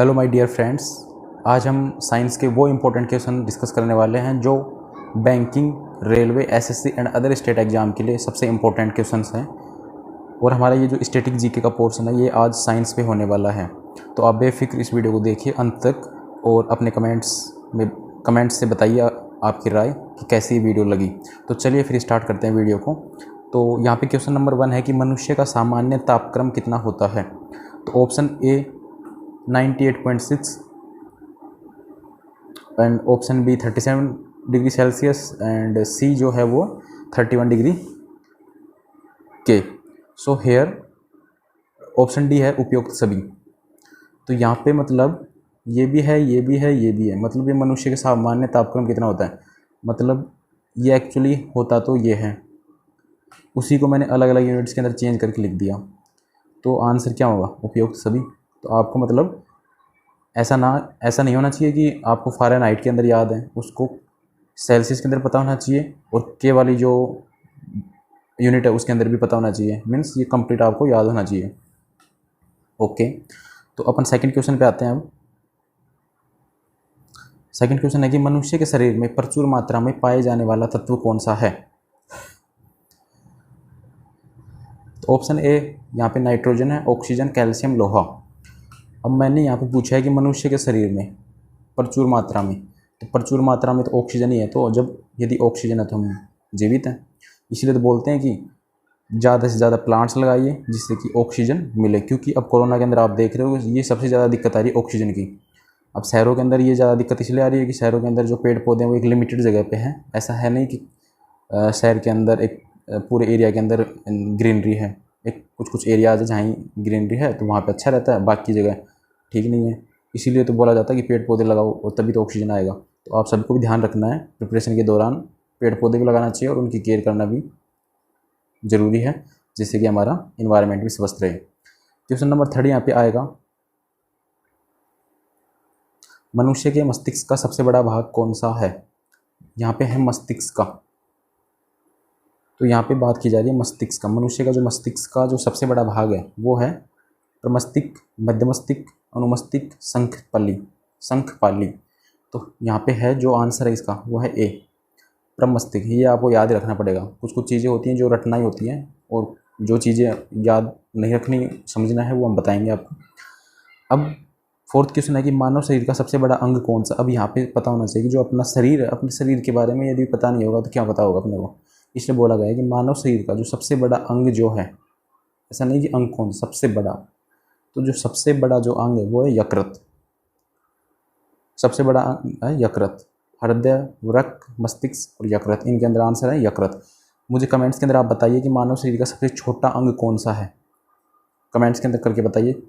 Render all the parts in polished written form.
Hello my dear friends, आज हम science के वो इम्पोर्टेंट क्वेश्चन डिस्कस करने वाले हैं जो banking, railway, SSC and other state exam के लिए सबसे इम्पोर्टेंट क्वेश्चंस हैं। और हमारा ये जो स्टैटिक जीके का पोर्शन है ये आज साइंस पे होने वाला है। तो आप बेफिक्र इस वीडियो को देखिए अंत तक और अपने कमेंट्स से बताइए आपकी राय कि कैसी ये वीडियो लगी। तो चलिए फिर स्टार्ट करते हैं वीडियो को। तो यहाँ पे क्वेश्चन नंबर 1 है कि मनुष्य का सामान्य तापक्रम कितना होता है। तो option A 98.6 and option B 37 degree Celsius and C जो है वो 31 डिग्री के। सो हेयर ऑप्शन डी है उपयुक्त सभी। तो यहाँ पे मतलब ये भी है, ये भी है, ये भी है, मतलब ये मनुष्य के सामान्य तापक्रम कितना होता है, मतलब ये एक्चुअली होता तो ये है, उसी को मैंने अलग अलग यूनिट्स के अंदर चेंज करके लिख दिया। तो आंसर क्या होगा, उपयुक्त सभी। तो आपको मतलब ऐसा नहीं होना चाहिए कि आपको फ़ारेनहाइट के अंदर याद है, उसको सेल्सियस के अंदर पता होना चाहिए और के वाली जो यूनिट है उसके अंदर भी पता होना चाहिए। मीन्स ये कंप्लीट आपको याद होना चाहिए। ओके, तो अपन सेकंड क्वेश्चन पे आते हैं। अब सेकंड क्वेश्चन है कि मनुष्य के शरीर में प्रचुर मात्रा में पाए जाने वाला तत्व कौन सा है। तो ऑप्शन ए यहाँ पे नाइट्रोजन है, ऑक्सीजन, कैल्शियम, लोहा। अब मैंने यहाँ पे पूछा है कि मनुष्य के शरीर में प्रचुर मात्रा में, तो प्रचुर मात्रा में तो ऑक्सीजन ही है। तो जब यदि ऑक्सीजन है तो हम जीवित हैं, इसलिए तो बोलते हैं कि ज़्यादा से ज़्यादा प्लांट्स लगाइए जिससे कि ऑक्सीजन मिले। क्योंकि अब कोरोना के अंदर आप देख रहे हो ये सबसे ज़्यादा दिक्कत आ रही है ऑक्सीजन की। अब शहरों के अंदर ये ज़्यादा दिक्कत इसलिए आ रही है कि शहरों के अंदर जो पेड़ पौधे हैं वो एक लिमिटेड जगह पे हैं। ऐसा है नहीं कि शहर के अंदर एक पूरे एरिया के अंदर ग्रीनरी है। एक कुछ एरियाज है जहाँ ग्रीनरी है तो वहाँ पे अच्छा रहता है, बाकी जगह ठीक नहीं है। इसीलिए तो बोला जाता है कि पेड़ पौधे लगाओ और तभी तो ऑक्सीजन आएगा। तो आप सबको भी ध्यान रखना है, प्रिपरेशन के दौरान पेड़ पौधे भी लगाना चाहिए और उनकी केयर करना भी ज़रूरी है, जिससे कि हमारा इन्वायरमेंट भी स्वस्थ रहे। क्वेश्चन नंबर 3 यहाँ पे आएगा, मनुष्य के मस्तिष्क का सबसे बड़ा भाग कौन सा है। यहाँ पे है मस्तिष्क का। तो यहाँ पे बात की जा रही है मस्तिष्क का। मनुष्य का जो मस्तिष्क का जो सबसे बड़ा भाग है वो है प्रमस्तिष्क, मध्यमस्तिष्क, अनुमस्तिष्क, शंखपाली। तो यहाँ पे है जो आंसर है इसका वो है ए, प्रमस्तिष्क। ये आपको याद रखना पड़ेगा। कुछ चीज़ें होती हैं जो रटना ही होती हैं और जो चीज़ें याद नहीं रखनी, समझना है, वो हम बताएंगे आपको। अब फोर्थ क्वेश्चन है कि मानव शरीर का सबसे बड़ा अंग कौन सा। अब यहाँ पे पता होना चाहिए कि जो अपना शरीर है, अपने शरीर के बारे में यदि पता नहीं होगा तो क्या पता होगा अपने को। इसलिए बोला गया है कि मानव शरीर का जो सबसे बड़ा अंग जो है, ऐसा नहीं कि अंग कौन सबसे बड़ा, तो जो सबसे बड़ा जो अंग है वो है यकृत। सबसे बड़ा अंग है यकृत। हृदय, वृक्क, मस्तिष्क और यकृत, इनके अंदर आंसर है यकृत। मुझे कमेंट्स के अंदर आप बताइए कि मानव शरीर का सबसे छोटा अंग कौन सा है, कमेंट्स के अंदर करके बताइए।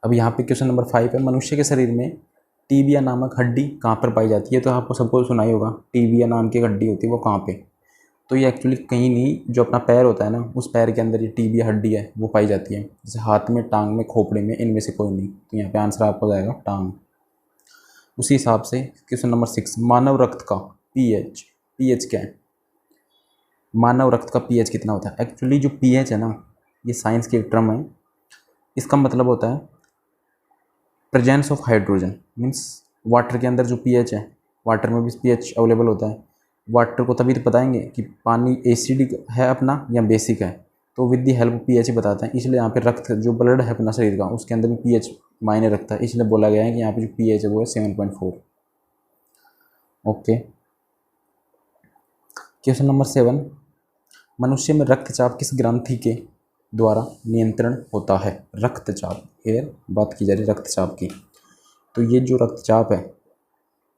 अब यहाँ पे क्वेश्चन नंबर 5 है, मनुष्य के शरीर में टीबिया नामक हड्डी कहाँ पर पाई जाती है। तो आपको सबको सुना ही होगा, टीबिया नाम की हड्डी होती है वो कहाँ पे। तो ये एक्चुअली कहीं नहीं, जो अपना पैर होता है ना उस पैर के अंदर ये टीबिया हड्डी है वो पाई जाती है। जैसे हाथ में, टांग में, खोपड़े में, इनमें से कोई नहीं। तो यहाँ पे आंसर आपको जाएगा टांग। उसी हिसाब से क्वेश्चन नंबर 6, मानव रक्त का पीएच क्या है। मानव रक्त का पीएच कितना होता है। एक्चुअली जो पीएच है ना ये साइंस की एक टर्म है। इसका मतलब होता है presence of hydrogen. Means water के अंदर जो पीएच है, वाटर में भी पीएच अवेलेबल होता है। वाटर को तभी तो बताएंगे कि पानी एसिडिक है अपना या बेसिक है, तो विद दी हेल्प पीएच ही बताते हैं। इसलिए यहाँ पे रक्त जो ब्लड है अपना शरीर का उसके अंदर भी पीएच मायने रखता है। इसलिए बोला गया है कि यहाँ पे जो पीएच है वो है 7.4। ओके, क्वेश्चन नंबर 7, मनुष्य में रक्तचाप किस ग्रंथि के द्वारा नियंत्रण होता है। रक्तचाप, एयर बात की जा रही है रक्तचाप की। तो ये जो रक्तचाप है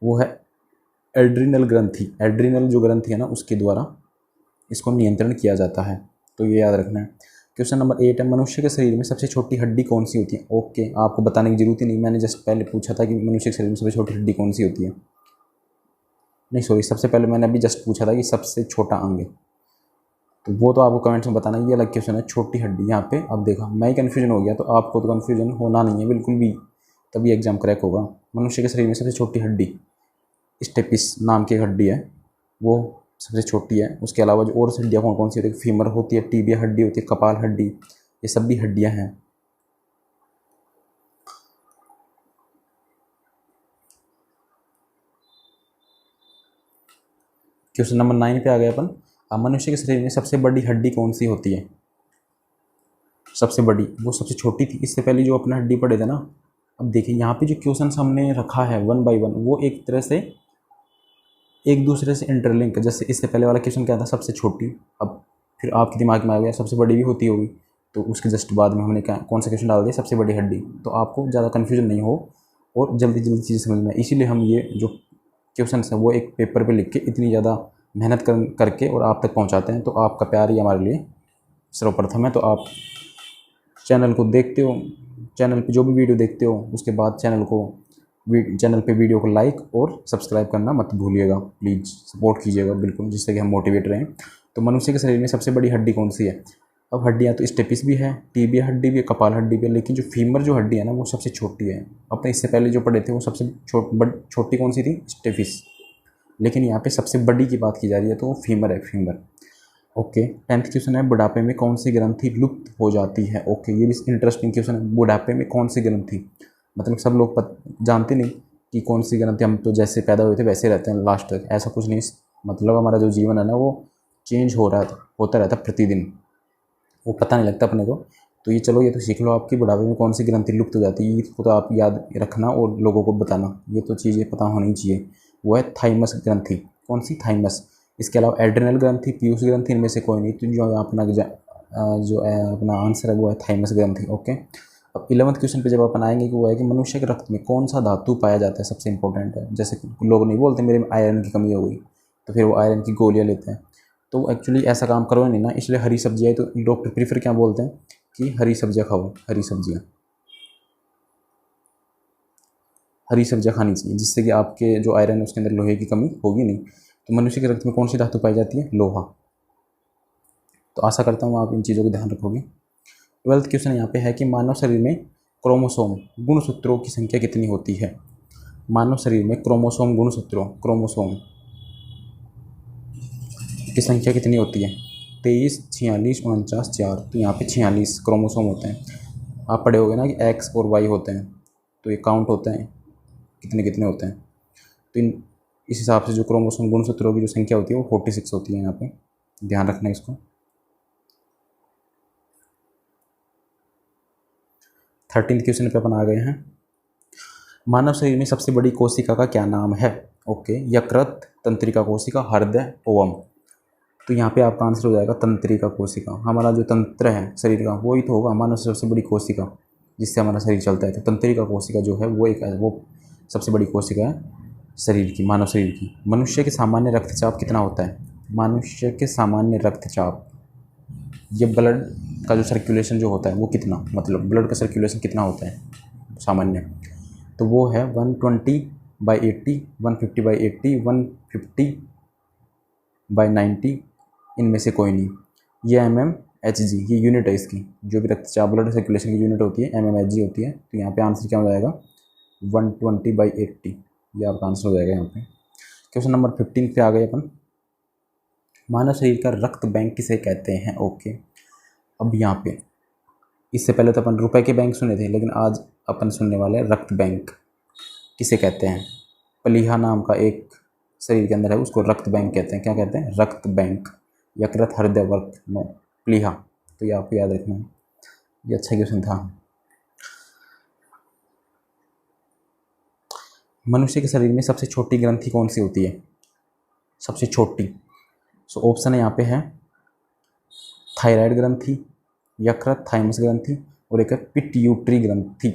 वो है एड्रिनल ग्रंथि। एड्रिनल जो ग्रंथि है ना उसके द्वारा इसको नियंत्रण किया जाता है। तो ये याद रखना है। क्वेश्चन नंबर 8 है, मनुष्य के शरीर में सबसे छोटी हड्डी कौन सी होती है। ओके, आपको बताने की जरूरत ही नहीं, मैंने जस्ट पहले पूछा था कि मनुष्य के शरीर में सबसे छोटी हड्डी कौन सी होती है। नहीं सॉरी, सबसे पहले मैंने अभी जस्ट पूछा था कि सबसे छोटा अंग है, तो वो तो आपको कमेंट्स में बताना। ये अलग क्वेश्चन है, छोटी हड्डी। यहाँ पे अब देखा मैं ही कन्फ्यूजन हो गया, तो आपको तो कन्फ्यूजन होना नहीं है बिल्कुल भी, तभी एग्जाम क्रैक होगा। मनुष्य के शरीर में सबसे छोटी हड्डी स्टेपिस नाम की एक हड्डी है, वो सबसे छोटी है। उसके अलावा जो और हड्डियाँ कौन कौन सी होती है, फीमर होती है, टीबिया हड्डी होती है, कपाल हड्डी, ये सब भी हड्डियाँ हैं। क्वेश्चन नंबर 9 पे आ गए अपन। मनुष्य के शरीर में सबसे बड़ी हड्डी कौन सी होती है? सबसे बड़ी, वो सबसे छोटी थी। इससे पहले जो अपना हड्डी पढ़े थे ना, अब देखिए यहाँ पे जो क्वेश्चन हमने रखा है 1 बाय 1, वो एक तरह से एक दूसरे से इंटरलिंक। जैसे इससे पहले वाला क्वेश्चन क्या था, सबसे छोटी, अब फिर आपके दिमाग में आ गया सबसे बड़ी भी होती होगी, तो उसके जस्ट बाद में हमने क्या कौन सा क्वेश्चन डाल दिया, सबसे बड़ी हड्डी। तो आपको ज़्यादा कन्फ्यूजन नहीं हो और जल्दी जल्दी चीज़ें समझ में, इसीलिए हम ये जो क्वेश्चन है वो एक पेपर पे लिख के इतनी ज़्यादा मेहनत करके और आप तक पहुंचाते हैं। तो आपका प्यार ही हमारे लिए सर्वप्रथम है। तो आप चैनल को देखते हो, चैनल पे जो भी वीडियो देखते हो, उसके बाद चैनल पे वीडियो को लाइक और सब्सक्राइब करना मत भूलिएगा, प्लीज़ सपोर्ट कीजिएगा बिल्कुल, जिससे कि हम मोटिवेट रहें। तो मनुष्य के शरीर में सबसे बड़ी हड्डी कौन सी है? अब हड्डियाँ तो स्टेपिस भी है, टीबिया हड्डी भी है, कपाल हड्डी भी है, लेकिन जो फीमर जो हड्डी है ना, वो सबसे छोटी है। अपने इससे पहले जो पढ़े थे वो सबसे छोटी कौन सी थी, स्टेपिस, लेकिन यहाँ पे सबसे बड़ी की बात की जा रही है, तो वो फीमर है, फीमर। ओके, 10th क्वेश्चन है, बुढ़ापे में कौन सी ग्रंथि लुप्त हो जाती है? ओके, ये भी इंटरेस्टिंग क्वेश्चन है। बुढ़ापे में कौन सी ग्रंथि, मतलब सब लोग जानते नहीं कि कौन सी ग्रंथि, हम तो जैसे पैदा हुए थे वैसे रहते हैं लास्ट तक, ऐसा कुछ नहीं। मतलब हमारा जो जीवन है ना, वो चेंज होता रहता प्रतिदिन, वो पता नहीं लगता अपने को। तो ये चलो, ये तो सीख लो आपकी बुढ़ापे में कौन सी ग्रंथि लुप्त हो जाती है, इसको तो आप याद रखना और लोगों को बताना, ये तो चीज़ें पता होनी चाहिए। वो है थाइमस ग्रंथि। कौन सी? थाइमस। इसके अलावा एड्रिनल ग्रंथि, पीयूष ग्रंथि, इनमें से कोई नहीं। तो जो अपना अपना आंसर है वो है थाइमस ग्रंथि। ओके, अब 11th क्वेश्चन पे जब अपन आएंगे कि वो है कि मनुष्य के रक्त में कौन सा धातु पाया जाता है, सबसे इंपॉर्टेंट है। जैसे लोग नहीं बोलते मेरे में आयरन की कमी हो गई, तो फिर वो आयरन की गोलियाँ लेते हैं, तो एक्चुअली ऐसा काम करो नहीं ना, इसलिए हरी सब्जियाँ, तो डॉक्टर प्रीफर क्या बोलते हैं कि हरी सब्जियाँ खाओ, हरी सब्जियाँ खानी चाहिए, जिससे कि आपके जो आयरन है उसके अंदर लोहे की कमी होगी नहीं। तो मनुष्य के रक्त में कौन सी धातु पाई जाती है? लोहा। तो आशा करता हूँ आप इन चीज़ों को ध्यान रखोगे। 12th क्वेश्चन यहाँ पे है कि मानव शरीर में क्रोमोसोम गुणसूत्रों की संख्या कितनी होती है? मानव शरीर में क्रोमोसोम क्रोमोसोम की संख्या कितनी होती है? 23, 46, 49, 4। तो यहाँ पे 46 क्रोमोसोम होते हैं। आप पढ़े होगे ना कि एक्स और वाई होते हैं, तो ये काउंट होते हैं कितने कितने होते हैं। तो इस हिसाब से जो क्रोमोसोम गुणसूत्रों की जो संख्या होती है वो 46 होती है। यहाँ पे ध्यान रखना है इसको। 13th क्वेश्चन पे अपन आ गए हैं। मानव शरीर में सबसे बड़ी कोशिका का क्या नाम है? ओके, यकृत, तंत्रिका कोशिका, हृदय, ओवम। तो यहाँ पे आपका आंसर हो जाएगा तंत्रिका कोशिका। हमारा जो तंत्र है शरीर का, वही तो होगा मानव सबसे बड़ी कोशिका, जिससे हमारा शरीर चलता है। तो तंत्रिका कोशिका जो है वो सबसे बड़ी कोशिका है शरीर की, मानव शरीर की। मनुष्य के सामान्य रक्तचाप कितना होता है? मनुष्य के सामान्य रक्तचाप, ये ब्लड का जो सर्कुलेशन जो होता है वो कितना, मतलब ब्लड का सर्कुलेशन कितना होता है सामान्य, तो वो है 120/80, 150/80, 150/90, इनमें से कोई नहीं। ये mmHg, ये यूनिट है इसकी, जो भी रक्तचाप ब्लड सर्कुलेशन की यूनिट होती है mmHg होती है। तो यहाँ पे आंसर क्या हो जाएगा? 120/80, ये आपका आंसर हो जाएगा यहाँ पे। क्वेश्चन नंबर 15 पे आ गए अपन। मानव शरीर का रक्त बैंक किसे कहते हैं? ओके, अब यहाँ पे इससे पहले तो अपन रुपए के बैंक सुने थे, लेकिन आज अपन सुनने वाले हैं रक्त बैंक किसे कहते हैं। प्लीहा नाम का एक शरीर के अंदर है, उसको रक्त बैंक कहते हैं। क्या कहते हैं? रक्त बैंक। यकृत, हृदय, वर्क, नो, प्लीहा। तो ये आपको याद रखना है, ये अच्छा क्वेश्चन था। मनुष्य के शरीर में सबसे छोटी ग्रंथि कौन सी होती है? सबसे छोटी, सो ऑप्शन है यहाँ पे है थायराइड ग्रंथि, यकृत, थाइमस ग्रंथि, और एक है पिट्यूटरी ग्रंथि।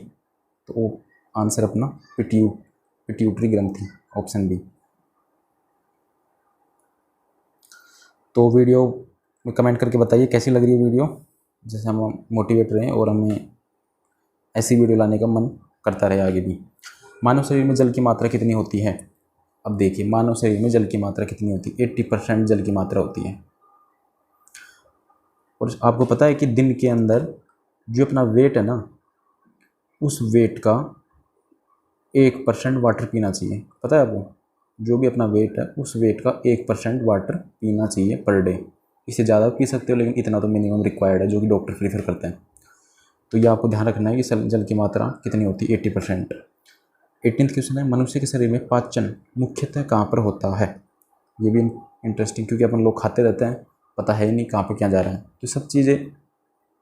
तो वो आंसर अपना पिट्यूटरी ग्रंथि, ऑप्शन बी। तो वीडियो में कमेंट करके बताइए कैसी लग रही है वीडियो, जैसे हम मोटिवेट रहें और हमें ऐसी वीडियो लाने का मन करता रहे आगे भी। मानव शरीर में जल की मात्रा कितनी होती है? अब देखिए, मानव शरीर में जल की मात्रा कितनी होती है? 80% जल की मात्रा होती है। और आपको पता है कि दिन के अंदर जो अपना वेट है ना, उस वेट का 1% वाटर पीना चाहिए। पता है आपको? जो भी अपना वेट है उस वेट का 1% वाटर पीना चाहिए पर डे। इससे ज़्यादा पी सकते हो, लेकिन इतना तो मिनिमम रिक्वायर्ड है जो कि डॉक्टर प्रीफर करते हैं। तो ये आपको ध्यान रखना है कि जल की मात्रा कितनी होती है, 80%। 18वां क्वेश्चन है, मनुष्य के शरीर में पाचन मुख्यतः कहाँ पर होता है। ये भी इंटरेस्टिंग, क्योंकि अपन लोग खाते रहते हैं, पता है ही नहीं कहाँ पर क्या जा रहा है। तो सब चीज़ें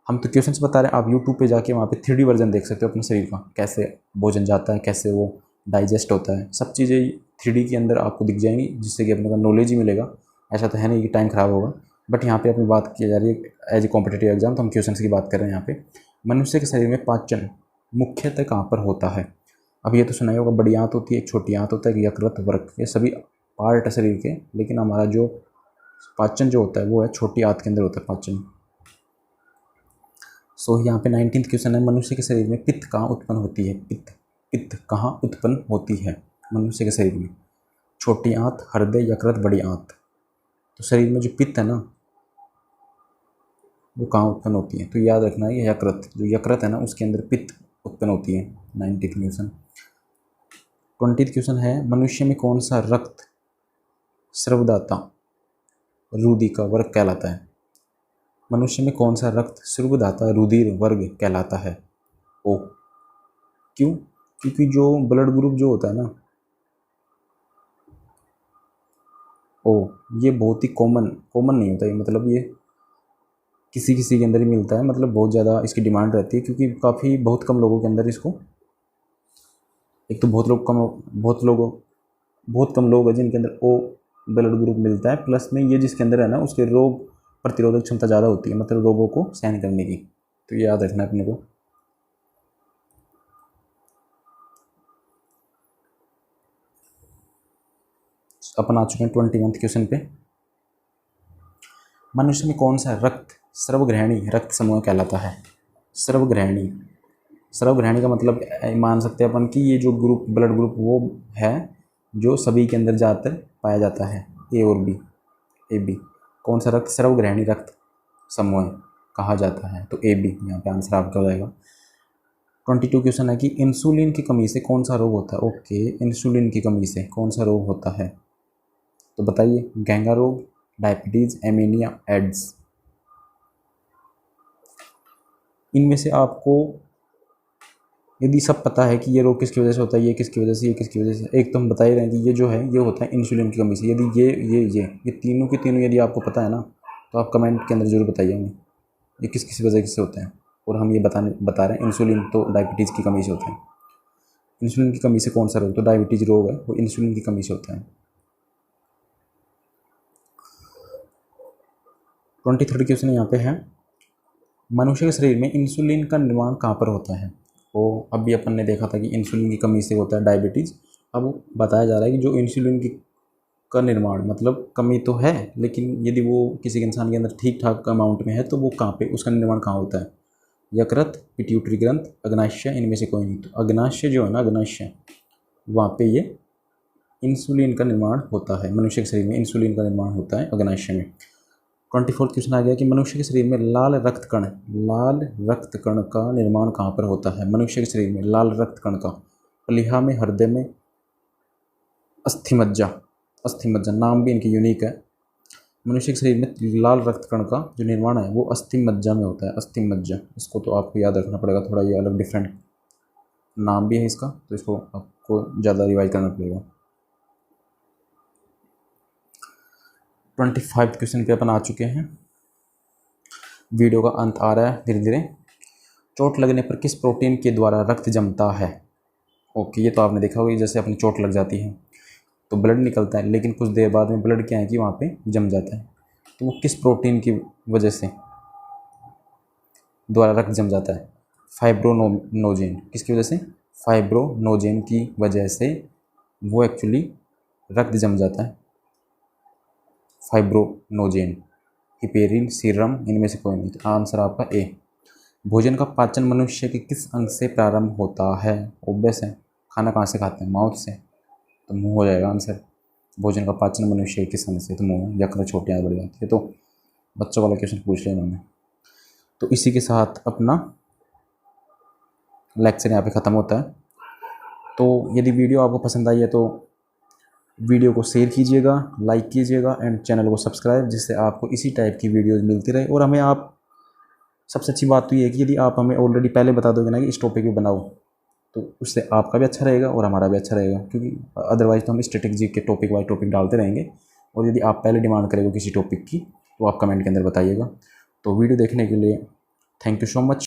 हम तो क्वेश्चंस बता रहे हैं, आप यूट्यूब पे जाके वहाँ पे 3D वर्जन देख सकते हो अपने शरीर का, कैसे भोजन जाता है, कैसे वो डाइजेस्ट होता है। सब चीज़ें 3D के अंदर आपको दिख जाएंगी, जिससे कि अपने को नॉलेज ही मिलेगा। ऐसा तो है नहीं कि टाइम ख़राब होगा। बट यहाँ पे अपनी बात की जा रही है एज ए कॉम्पिटेटिव एग्जाम, तो हम क्वेश्चन की बात कर रहे हैं यहाँ पे। मनुष्य के शरीर में पाचन मुख्यतः कहाँ पर होता है। अब ये तो सुना ही होगा, बड़ी आंत होती है, एक छोटी आंत होता है, एक यकृत, वृक्क, ये सभी पार्ट है शरीर के। लेकिन हमारा जो पाचन जो होता है वो है छोटी आंत के अंदर होता है पाचन। सो यहाँ पे 19वां क्वेश्चन है, मनुष्य के शरीर में पित्त कहाँ उत्पन्न होती है। पित्त कहाँ उत्पन्न होती है मनुष्य के शरीर में। छोटी आंत, हृदय, यकृत, बड़ी आंत। तो शरीर में जो पित्त है ना वो कहाँ उत्पन्न होती है, तो याद रखना है ये यकृत, जो यकृत है ना उसके अंदर पित्त उत्पन्न होती है। 19वां क्वेश्चन। 20वां क्वेश्चन है, मनुष्य में कौन सा रक्त स्रावदाता रुधिर का वर्ग कहलाता है। मनुष्य में कौन सा रक्त स्रावदाता रुधिर वर्ग कहलाता है। ओ, क्यों? क्योंकि जो ब्लड ग्रुप जो होता है ना ओ, ये बहुत ही कॉमन नहीं होता है, मतलब ये किसी किसी के अंदर ही मिलता है, मतलब बहुत ज़्यादा इसकी डिमांड रहती है, क्योंकि बहुत कम लोगों के अंदर इसको, एक तो बहुत कम लोग हैं जिनके अंदर ओ ब्लड ग्रुप मिलता है, प्लस में ये जिसके अंदर है ना उसके रोग प्रतिरोधक क्षमता ज़्यादा होती है, मतलब रोगों को सहन करने की। तो ये याद रखना है अपने को। अपन आ चुके हैं 21वां क्वेश्चन पे। मनुष्य में कौन सा रक्त सर्वग्रहणी रक्त समूह कहलाता है। सर्वग्रहणी का मतलब मान सकते हैं अपन कि ये जो ग्रुप ब्लड ग्रुप वो है जो सभी के अंदर ज़्यादातर पाया जाता है, ए और बी, ए बी। कौन सा रक्त सर्वग्रहणी रक्त समूह कहा जाता है, तो ए बी यहाँ पे आंसर आपका हो जाएगा। 22 क्वेश्चन है कि इंसुलिन की कमी से कौन सा रोग होता है। ओके, इंसुलिन की कमी से कौन सा रोग होता है, तो बताइए। गैंगा रोग, डायबिटीज़, एनीमिया, एड्स। इनमें से आपको यदि सब पता है कि ये रोग किसकी वजह से होता है, ये किसकी वजह से, ये किसकी वजह से, एक तो हम बता ही रहे हैं कि ये जो है ये होता है इंसुलिन की कमी से। यदि ये तीनों के तीनों यदि आपको पता है ना, तो आप कमेंट के अंदर जरूर बताइए हमें ये किस वजह से होते हैं। और हम ये बता रहे हैं इंसुलिन तो डायबिटीज़ की कमी से होता है। इंसुलिन की कमी से कौन सा रोग, तो डायबिटीज़ रोग है वो इंसुलिन की कमी से होता है। 23 क्वेश्चन यहाँ पे है, मनुष्य के शरीर में इंसुलिन का निर्माण कहाँ पर होता है। वो अभी अपन ने देखा था कि इंसुलिन की कमी से होता है डायबिटीज़। अब बताया जा रहा है कि जो इंसुलिन का निर्माण, मतलब कमी तो है लेकिन यदि वो किसी के इंसान के अंदर ठीक ठाक अमाउंट में है तो वो कहाँ पे, उसका निर्माण कहाँ होता है। यकृत, पिट्यूटरी ग्रंथ, अग्नाशय, इनमें से कोई नहीं। तो अग्नाशय जो है ना, अग्नाशय, वहाँ पे ये इंसुलिन का निर्माण होता है। मनुष्य के शरीर में इंसुलिन का निर्माण होता है अग्नाशय में। 24 क्वेश्चन आ गया कि मनुष्य के शरीर में लाल रक्त कण का निर्माण कहाँ पर होता है। मनुष्य के शरीर में लाल रक्त कण का, प्लीहा में, हृदय में, अस्थिमज्जा नाम भी इनकी यूनिक है। मनुष्य के शरीर में लाल रक्त कण का जो निर्माण है वो अस्थिमज्जा में होता है। अस्थिमज्जा, इसको तो आपको याद रखना पड़ेगा, थोड़ा ये अलग डिफरेंट नाम भी है इसका, तो इसको आपको ज़्यादा रिवाइज करना पड़ेगा। 25 क्वेश्चन पे अपन आ चुके हैं, वीडियो का अंत आ रहा है धीरे धीरे। चोट लगने पर किस प्रोटीन के द्वारा रक्त जमता है। ओके, ये तो आपने देखा होगा, जैसे अपनी चोट लग जाती है तो ब्लड निकलता है, लेकिन कुछ देर बाद में ब्लड क्या है कि वहाँ पे जम जाता है। तो वो किस प्रोटीन की वजह से द्वारा रक्त जम जाता है। फाइब्रोनोजेन, किसकी वजह से, फाइब्रोनोजेन की वजह से वो एक्चुअली रक्त जम जाता है। फाइब्रोनोजेन, हिपेरिन, सीरम, इनमें से कोई नहीं। तो आंसर आपका ए। भोजन का पाचन मनुष्य के किस अंग से प्रारंभ होता है। ऑब्वियस है, खाना कहाँ से खाते हैं, माउथ से, तो मुंह हो जाएगा आंसर। भोजन का पाचन मनुष्य के किस अंग से, तो मुंह, यकृत, छोटी आंत, बड़ी आंत। ये तो बच्चों वाला क्वेश्चन पूछ लिया इन्होंने। तो इसी के साथ अपना लेक्चर यहाँ पे ख़त्म होता है। तो यदि वीडियो आपको पसंद आई है तो वीडियो को शेयर कीजिएगा, लाइक कीजिएगा एंड चैनल को सब्सक्राइब, जिससे आपको इसी टाइप की वीडियोज़ मिलती रहे। और हमें आप सबसे अच्छी बात तो ये है कि यदि आप हमें ऑलरेडी पहले बता दोगे ना कि इस टॉपिक पे बनाओ, तो उससे आपका भी अच्छा रहेगा और हमारा भी अच्छा रहेगा, क्योंकि अदरवाइज़ तो हम स्ट्रेटेजी के टॉपिक वाइज टॉपिक डालते रहेंगे। और यदि आप पहले डिमांड करेंगे किसी टॉपिक की तो आप कमेंट के अंदर बताइएगा। तो वीडियो देखने के लिए थैंक यू सो मच।